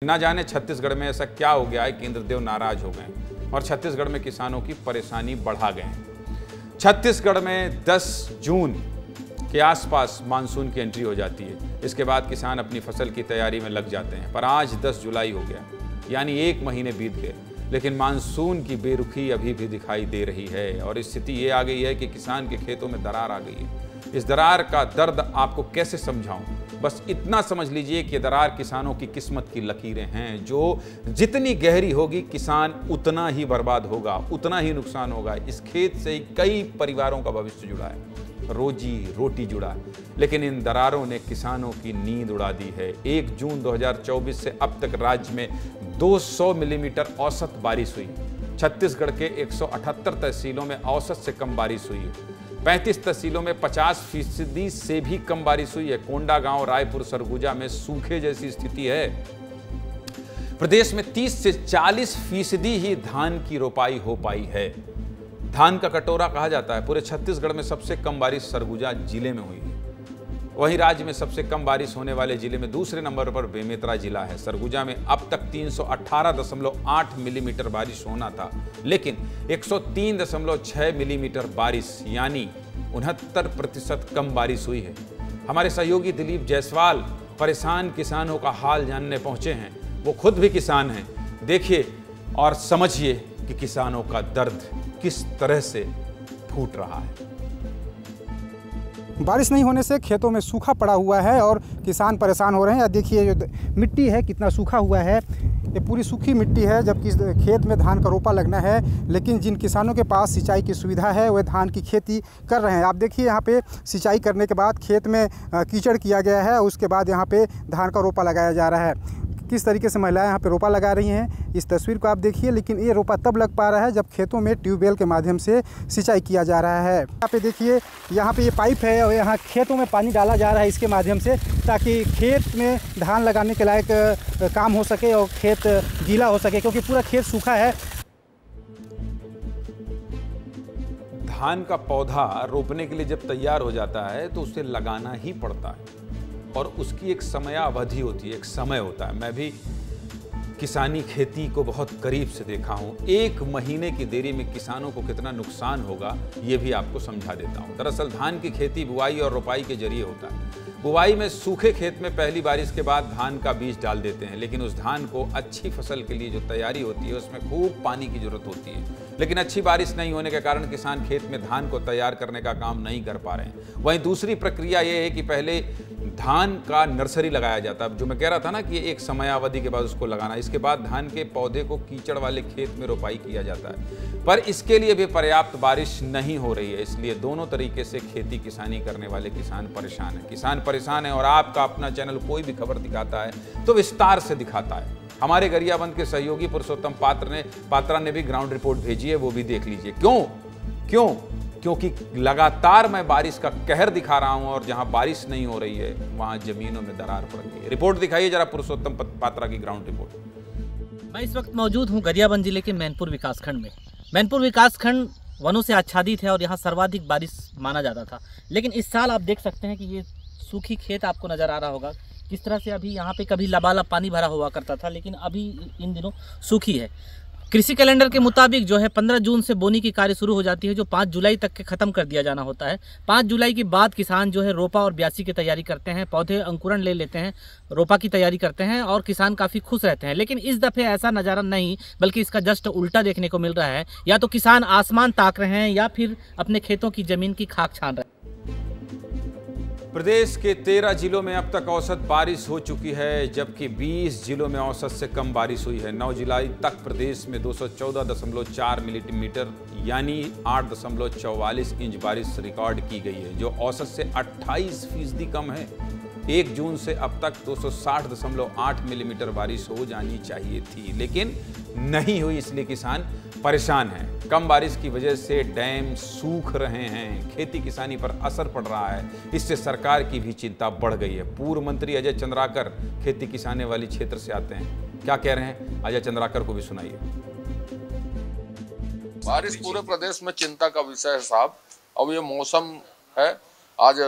ना जाने छत्तीसगढ़ में ऐसा क्या हो गया है कि इंद्रदेव नाराज हो गए और छत्तीसगढ़ में किसानों की परेशानी बढ़ा गए हैं। छत्तीसगढ़ में 10 जून के आसपास मानसून की एंट्री हो जाती है। इसके बाद किसान अपनी फसल की तैयारी में लग जाते हैं, पर आज 10 जुलाई हो गया, यानी 1 महीने बीत गए, लेकिन मानसून की बेरुखी अभी भी दिखाई दे रही है और स्थिति ये आ गई है कि किसान के खेतों में दरार आ गई है। इस दरार का दर्द आपको कैसे समझाऊं? बस इतना समझ लीजिए कि दरार किसानों की किस्मत की लकीरें हैं, जो जितनी गहरी होगी किसान उतना ही बर्बाद होगा, उतना ही नुकसान होगा। इस खेत से ही कई परिवारों का भविष्य जुड़ा है, रोजी रोटी जुड़ा है, लेकिन इन दरारों ने किसानों की नींद उड़ा दी है। 1 जून 2024 से अब तक राज्य में 200 मिलीमीटर औसत बारिश हुई। छत्तीसगढ़ के 178 तहसीलों में औसत से कम बारिश हुई है। 35 तहसीलों में 50% से भी कम बारिश हुई है। कोंडागांव, रायपुर, सरगुजा में सूखे जैसी स्थिति है। प्रदेश में 30 से 40% ही धान की रोपाई हो पाई है। धान का कटोरा कहा जाता है। पूरे छत्तीसगढ़ में सबसे कम बारिश सरगुजा जिले में हुई है। वहीं राज्य में सबसे कम बारिश होने वाले जिले में दूसरे नंबर पर बेमेतरा जिला है। सरगुजा में अब तक 318.8 मिलीमीटर बारिश होना था, लेकिन 103.6 मिलीमीटर बारिश यानी 69% कम बारिश हुई है। हमारे सहयोगी दिलीप जायसवाल परेशान किसानों का हाल जानने पहुंचे हैं। वो खुद भी किसान हैं। देखिए और समझिए कि किसानों का दर्द किस तरह से फूट रहा है। बारिश नहीं होने से खेतों में सूखा पड़ा हुआ है और किसान परेशान हो रहे हैं। देखिए जो मिट्टी है कितना सूखा हुआ है, ये पूरी सूखी मिट्टी है, जबकि खेत में धान का रोपा लगना है। लेकिन जिन किसानों के पास सिंचाई की सुविधा है वे धान की खेती कर रहे हैं। आप देखिए यहाँ पे सिंचाई करने के बाद खेत में कीचड़ किया गया है, उसके बाद यहाँ पे धान का रोपा लगाया जा रहा है। किस तरीके से महिलाएं यहाँ पे रोपा लगा रही हैं, इस तस्वीर को आप देखिए। लेकिन ये रोपा तब लग पा रहा है जब खेतों में ट्यूबवेल के माध्यम से सिंचाई किया जा रहा है। यहाँ पे देखिए, यहाँ पे ये पाइप है और यहाँ खेतों में पानी डाला जा रहा है इसके माध्यम से, ताकि खेत में धान लगाने के लायक काम हो सके और खेत गीला हो सके, क्योंकि पूरा खेत सूखा है। धान का पौधा रोपने के लिए जब तैयार हो जाता है तो उसे लगाना ही पड़ता है और उसकी एक समयावधि होती है, एक समय होता है। मैं भी किसानी खेती को बहुत करीब से देखा हूँ। 1 महीने की देरी में किसानों को कितना नुकसान होगा ये भी आपको समझा देता हूँ। दरअसल धान की खेती बुआई और रोपाई के जरिए होता है। बुआई में सूखे खेत में पहली बारिश के बाद धान का बीज डाल देते हैं, लेकिन उस धान को अच्छी फसल के लिए जो तैयारी होती है उसमें खूब पानी की जरूरत होती है। लेकिन अच्छी बारिश नहीं होने के कारण किसान खेत में धान को तैयार करने का काम नहीं कर पा रहे हैं। वहीं दूसरी प्रक्रिया ये है कि पहले धान का नर्सरी लगाया जाता है, जो मैं कह रहा था ना कि एक समयावधि के बाद उसको लगाना। इसके बाद धान के पौधे को कीचड़ वाले खेत में रोपाई किया जाता है, पर इसके लिए भी पर्याप्त बारिश नहीं हो रही है। इसलिए दोनों तरीके से खेती किसानी करने वाले किसान परेशान हैं। किसान परेशान है और आपका अपना चैनल कोई भी खबर दिखाता है तो विस्तार से दिखाता है। हमारे गरियाबंद के सहयोगी पुरुषोत्तम पात्रा ने भी ग्राउंड रिपोर्ट भेजी है, वो भी देख लीजिए। क्योंकि लगातार मैं बारिश का कहर दिखा रहा हूं और जहां बारिश नहीं हो रही है वहां जमीनों में दरार पड़ गई है। रिपोर्ट दिखाइए जरा पुरुषोत्तम पात्रा की ग्राउंड रिपोर्ट। मैं इस वक्त मौजूद हूं गरियाबंद जिले के मैनपुर विकासखंड में। मैनपुर विकासखंड वनों से आच्छादित है और यहाँ सर्वाधिक बारिश माना जाता था, लेकिन इस साल आप देख सकते हैं कि ये सूखी खेत आपको नज़र आ रहा होगा किस तरह से। अभी यहाँ पे कभी लबालब पानी भरा हुआ करता था, लेकिन अभी इन दिनों सूखी है। कृषि कैलेंडर के मुताबिक जो है 15 जून से बोनी की कार्य शुरू हो जाती है, जो 5 जुलाई तक के ख़त्म कर दिया जाना होता है। 5 जुलाई के बाद किसान जो है रोपा और ब्यासी की तैयारी करते हैं, पौधे अंकुरण ले लेते हैं, रोपा की तैयारी करते हैं और किसान काफ़ी खुश रहते हैं। लेकिन इस दफ़े ऐसा नज़ारा नहीं, बल्कि इसका जस्ट उल्टा देखने को मिल रहा है। या तो किसान आसमान ताक रहे हैं या फिर अपने खेतों की ज़मीन की खाक छान रहे हैं। प्रदेश के 13 जिलों में अब तक औसत बारिश हो चुकी है, जबकि 20 जिलों में औसत से कम बारिश हुई है। 9 जुलाई तक प्रदेश में 214.4 मिलीमीटर यानी 8.44 इंच बारिश रिकॉर्ड की गई है, जो औसत से 28% कम है। 1 जून से अब तक 260.8 मिलीमीटर बारिश हो जानी चाहिए थी, लेकिन नहीं हुई, इसलिए किसान परेशान हैं। कम बारिश की वजह से डैम सूख रहे हैं, खेती किसानी पर असर पड़ रहा है। इससे सरकार की भी चिंता बढ़ गई है। पूर्व मंत्री अजय चंद्राकर खेती किसानी वाली क्षेत्र से आते हैं, क्या कह रहे हैं अजय चंद्राकर को भी सुनाइए। बारिश पूरे प्रदेश में चिंता का विषय है साहब। अब ये मौसम है, आज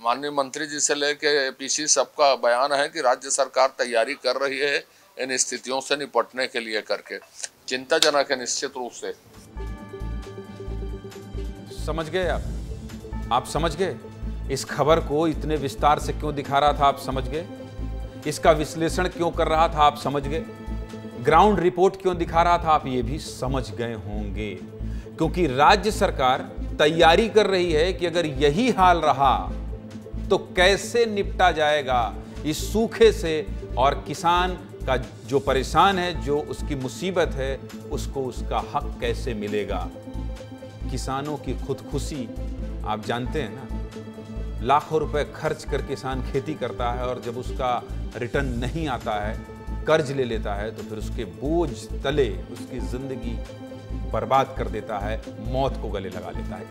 माननीय मंत्री जी से लेके पीसी सबका बयान है कि राज्य सरकार तैयारी कर रही है इन स्थितियों से निपटने के लिए करके चिंताजनक है निश्चित रूप से। समझ गए आप समझ गए इस खबर को इतने विस्तार से क्यों दिखा रहा था, आप समझ गए इसका विश्लेषण क्यों कर रहा था, आप समझ गए ग्राउंड रिपोर्ट क्यों दिखा रहा था, आप ये भी समझ गए होंगे। क्योंकि राज्य सरकार तैयारी कर रही है कि अगर यही हाल रहा तो कैसे निपटा जाएगा इस सूखे से, और किसान का जो परेशान है, जो उसकी मुसीबत है, उसको उसका हक कैसे मिलेगा। किसानों की खुदकुशी आप जानते हैं ना, लाखों रुपए खर्च कर किसान खेती करता है और जब उसका रिटर्न नहीं आता है, कर्ज ले लेता है, तो फिर उसके बोझ तले उसकी जिंदगी बर्बाद कर देता है, मौत को गले लगा लेता है।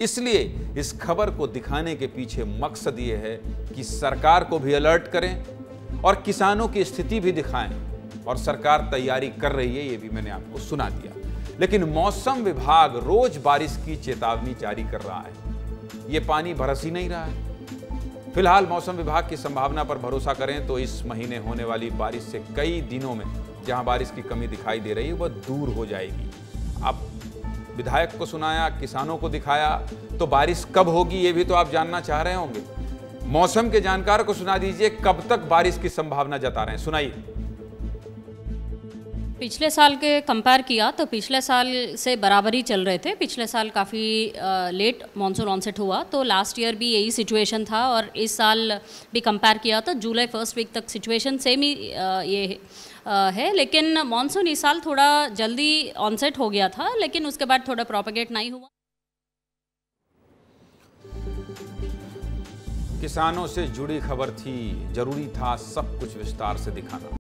इसलिए इस खबर को दिखाने के पीछे मकसद ये है कि सरकार को भी अलर्ट करें और किसानों की स्थिति भी दिखाएं, और सरकार तैयारी कर रही है, ये भी मैंने आपको सुना दिया। लेकिन मौसम विभाग रोज बारिश की चेतावनी जारी कर रहा है, ये पानी बरस ही नहीं रहा है। फिलहाल मौसम विभाग की संभावना पर भरोसा करें तो इस महीने होने वाली बारिश से कई दिनों में जहां बारिश की कमी दिखाई दे रही है वह दूर हो जाएगी। अब विधायक को सुनाया, किसानों को दिखाया, तो बारिश कब होगी ये भी तो आप जानना चाह रहे होंगे। मौसम के जानकार को सुना दीजिए कब तक बारिश की संभावना जता रहे हैं, सुनाइए। पिछले साल के कंपेयर किया तो पिछले साल से बराबरी चल रहे थे। पिछले साल काफ़ी लेट मानसून ऑनसेट हुआ, तो लास्ट ईयर भी यही सिचुएशन था, और इस साल भी कंपेयर किया तो जुलाई फर्स्ट वीक तक सिचुएशन सेम ही ये है। लेकिन मानसून इस साल थोड़ा जल्दी ऑनसेट हो गया था, लेकिन उसके बाद थोड़ा प्रोपेगेट नहीं हुआ। किसानों से जुड़ी खबर थी, जरूरी था सब कुछ विस्तार से दिखाना।